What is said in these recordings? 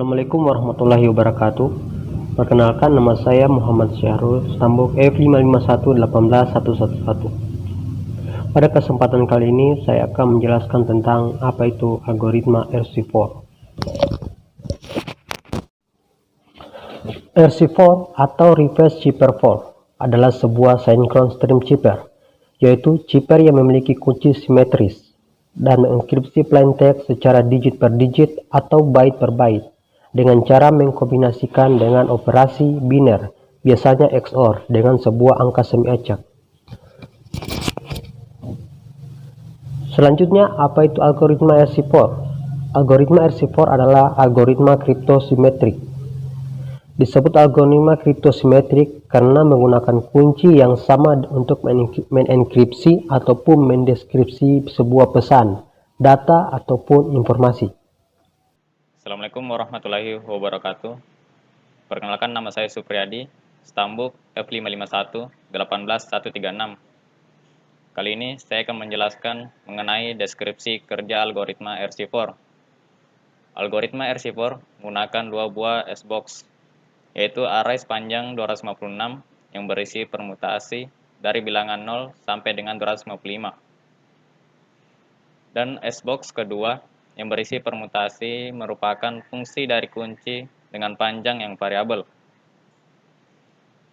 Assalamualaikum warahmatullahi wabarakatuh. Perkenalkan, nama saya Muhammad Syahrul, stambuk F551-18111. Pada kesempatan kali ini saya akan menjelaskan tentang apa itu algoritma RC4. RC4 atau Reverse Cipher 4 adalah sebuah synchron stream cipher, yaitu cipher yang memiliki kunci simetris dan mengenkripsi plain text secara digit per digit atau byte per byte dengan cara mengkombinasikan dengan operasi biner, biasanya XOR, dengan sebuah angka semi acak. Selanjutnya, apa itu algoritma RC4? Algoritma RC4 adalah algoritma kriptosimetrik. Disebut algoritma kriptosimetrik karena menggunakan kunci yang sama untuk menenkripsi ataupun mendeskripsi sebuah pesan, data, ataupun informasi. Assalamualaikum warahmatullahi wabarakatuh. Perkenalkan, nama saya Supriyadi, stambuk F551-18136. Kali ini saya akan menjelaskan mengenai deskripsi kerja algoritma RC4. Algoritma RC4 menggunakan dua buah S-box, yaitu array sepanjang 256 yang berisi permutasi dari bilangan 0 sampai dengan 255. Dan S-box kedua yang berisi permutasi merupakan fungsi dari kunci dengan panjang yang variabel.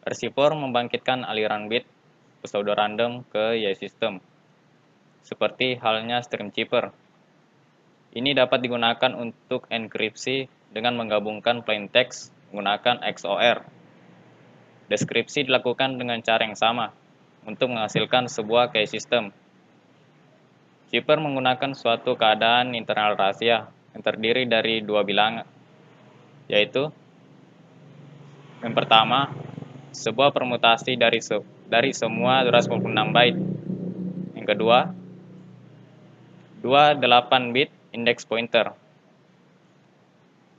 RC4 membangkitkan aliran bit pseudo-random ke Y system, seperti halnya stream cipher. Ini dapat digunakan untuk enkripsi dengan menggabungkan plain text menggunakan XOR. Deskripsi dilakukan dengan cara yang sama untuk menghasilkan sebuah key system. Cipher menggunakan suatu keadaan internal rahasia yang terdiri dari dua bilangan, yaitu yang pertama, sebuah permutasi dari semua 256 byte. Yang kedua, 28 bit index pointer.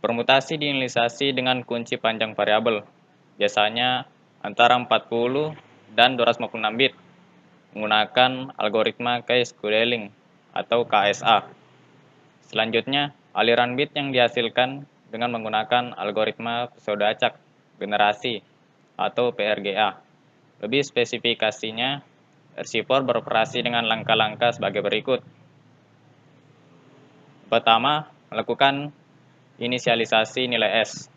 Permutasi diinisialisasi dengan kunci panjang variabel, biasanya antara 40 dan 256 bit, menggunakan algoritma Kay-Scudeling atau KSA. Selanjutnya, aliran bit yang dihasilkan dengan menggunakan algoritma pseudo-acak generasi atau PRGA. Lebih spesifikasinya, RC4 beroperasi dengan langkah-langkah sebagai berikut. Pertama, melakukan inisialisasi nilai S.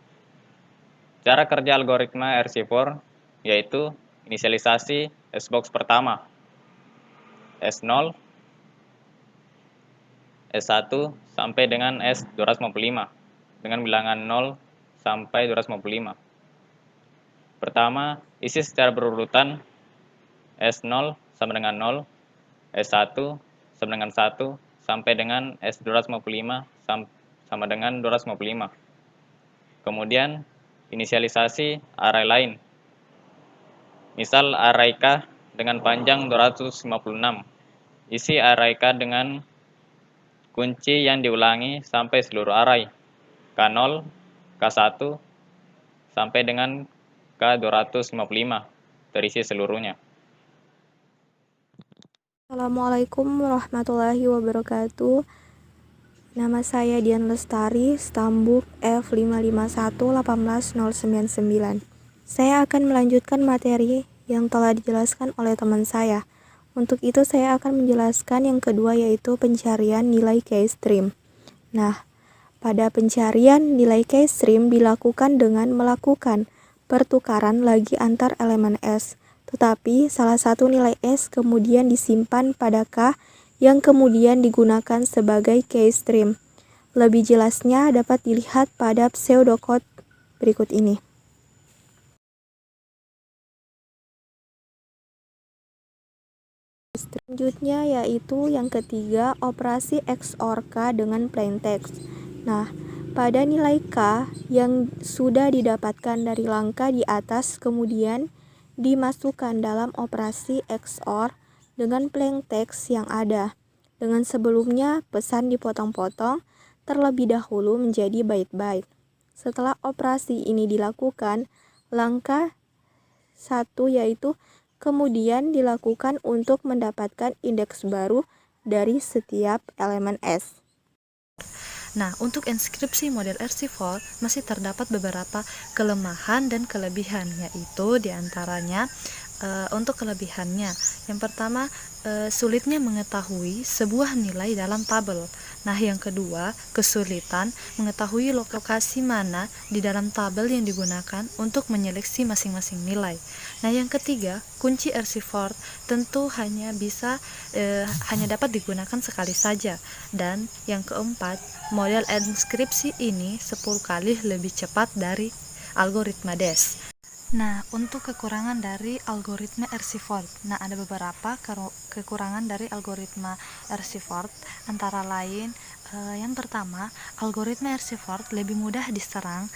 Cara kerja algoritma RC4 yaitu inisialisasi S-box pertama, S0, S1 sampai dengan S255 dengan bilangan 0 sampai 255. Pertama, isi secara berurutan S0 sama dengan 0, S1 sama dengan 1 sampai dengan S255 sama dengan 255. Kemudian inisialisasi array lain. Misal array K dengan panjang 256. Isi array K dengan kunci yang diulangi sampai seluruh array. K0, K1 sampai dengan K255 terisi seluruhnya. Assalamualaikum warahmatullahi wabarakatuh. Nama saya Dian Lestari, stambuk F551-18099. Saya akan melanjutkan materi yang telah dijelaskan oleh teman saya. Untuk itu saya akan menjelaskan yang kedua, yaitu pencarian nilai keystream. Nah, pada pencarian nilai keystream dilakukan dengan melakukan pertukaran lagi antar elemen S. Tetapi salah satu nilai S kemudian disimpan pada K yang kemudian digunakan sebagai keystream. Lebih jelasnya dapat dilihat pada pseudocode berikut ini. Selanjutnya yaitu yang ketiga, operasi XOR K dengan plain text. Nah, pada nilai K yang sudah didapatkan dari langkah di atas kemudian dimasukkan dalam operasi XOR dengan plain text yang ada. Dengan sebelumnya pesan dipotong-potong terlebih dahulu menjadi byte-byte. Setelah operasi ini dilakukan, langkah 1 yaitu kemudian dilakukan untuk mendapatkan indeks baru dari setiap elemen S. Nah, untuk enskripsi model RC4 masih terdapat beberapa kelemahan dan kelebihan, yaitu diantaranya untuk kelebihannya. Yang pertama, sulitnya mengetahui sebuah nilai dalam tabel. Nah, yang kedua, kesulitan mengetahui lokasi mana di dalam tabel yang digunakan untuk menyeleksi masing-masing nilai. Nah, yang ketiga, kunci RC4 tentu hanya dapat digunakan sekali saja. Dan yang keempat, model enskripsi ini 10 kali lebih cepat dari algoritma DES. Nah, untuk kekurangan dari algoritma RC4. Nah, ada beberapa kekurangan dari algoritma RC4, antara lain yang pertama, algoritma RC4 lebih mudah diserang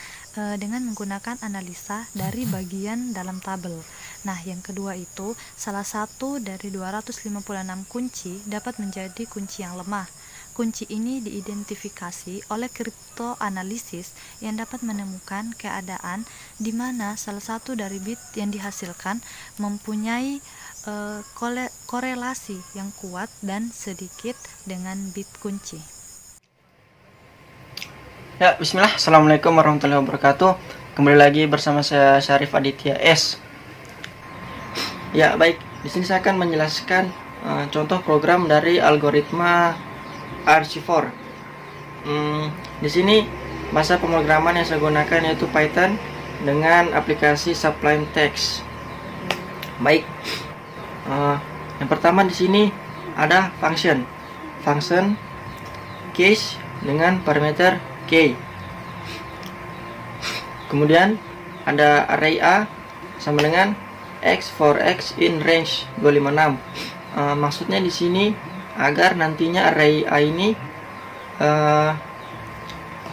dengan menggunakan analisa dari bagian dalam tabel. Nah, yang kedua itu, salah satu dari 256 kunci dapat menjadi kunci yang lemah. Kunci ini diidentifikasi oleh kriptoanalisis yang dapat menemukan keadaan di mana salah satu dari bit yang dihasilkan mempunyai korelasi yang kuat dan sedikit dengan bit kunci. Ya, bismillah. Assalamualaikum warahmatullahi wabarakatuh. Kembali lagi bersama saya Syarif Aditya S. Ya, baik. Di sini saya akan menjelaskan contoh program dari algoritma RC4. Di sini bahasa pemrograman yang saya gunakan yaitu Python dengan aplikasi Sublime Text. Baik. Yang pertama di sini ada function case dengan parameter k. Kemudian ada array A sama dengan x for x in range 256. Maksudnya di sini agar nantinya array A ini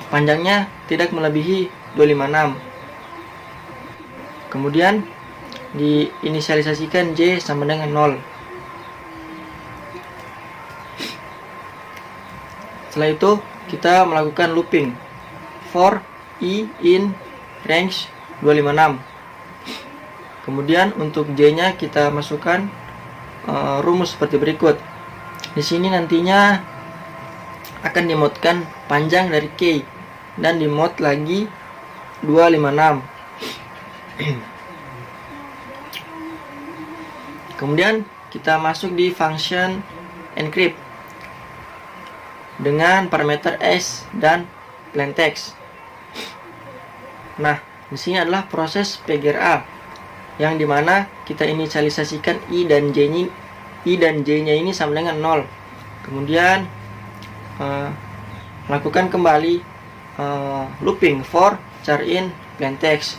panjangnya tidak melebihi 256. Kemudian diinisialisasikan J sama dengan 0. Setelah itu kita melakukan looping for I in range 256. Kemudian untuk J nya kita masukkan rumus seperti berikut. Di sini nantinya akan dimodkan panjang dari K dan dimod lagi 256. Kemudian kita masuk di function encrypt dengan parameter s dan plaintext. Nah, di sini adalah proses PGRA yang dimana kita inisialisasikan I dan J-nya ini sama dengan 0. Kemudian lakukan kembali looping for char in plaintext.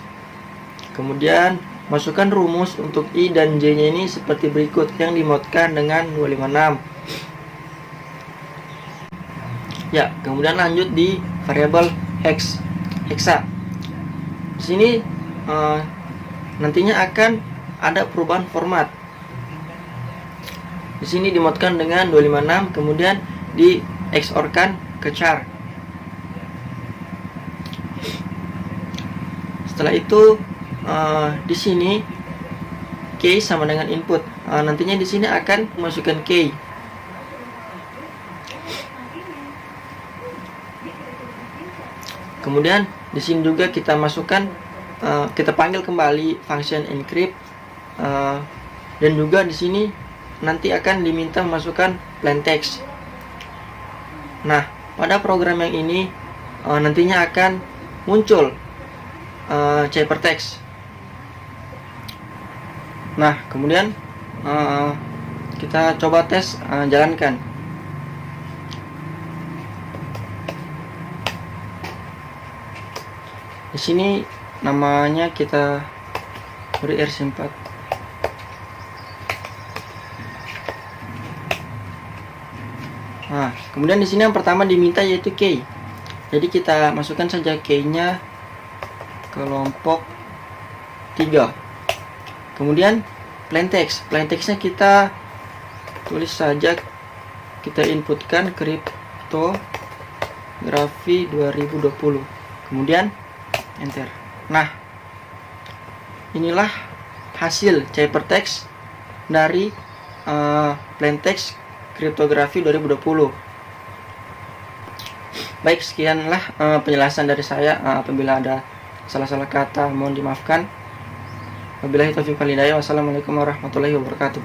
Kemudian masukkan rumus untuk I dan J-nya ini seperti berikut yang dimodkan dengan 256. Ya, kemudian lanjut di variabel hexa. Di sini nantinya akan ada perubahan format. Di sini dimodkan dengan 256, kemudian di XOR-kan ke char. Setelah itu di sini K sama dengan input. Nantinya di sini akan masukkan K. Kemudian di sini juga kita masukkan kita panggil kembali function encrypt dan juga di sini nanti akan diminta memasukkan plaintext. Nah, pada program yang ini nantinya akan muncul ciphertext. Nah, kemudian kita coba tes jalankan. Di sini namanya kita beri RC4. Nah, kemudian di sini yang pertama diminta yaitu K. Jadi kita masukkan saja K-nya kelompok 3. Kemudian plaintext-nya kita tulis saja, kita inputkan kriptografi 2020. Kemudian enter. Nah, inilah hasil ciphertext dari plaintext kriptografi 2020. Baik, sekianlah penjelasan dari saya. Apabila ada salah-salah kata mohon dimaafkan. Wabillahi taufiq wal hidayah. Wassalamualaikum warahmatullahi wabarakatuh.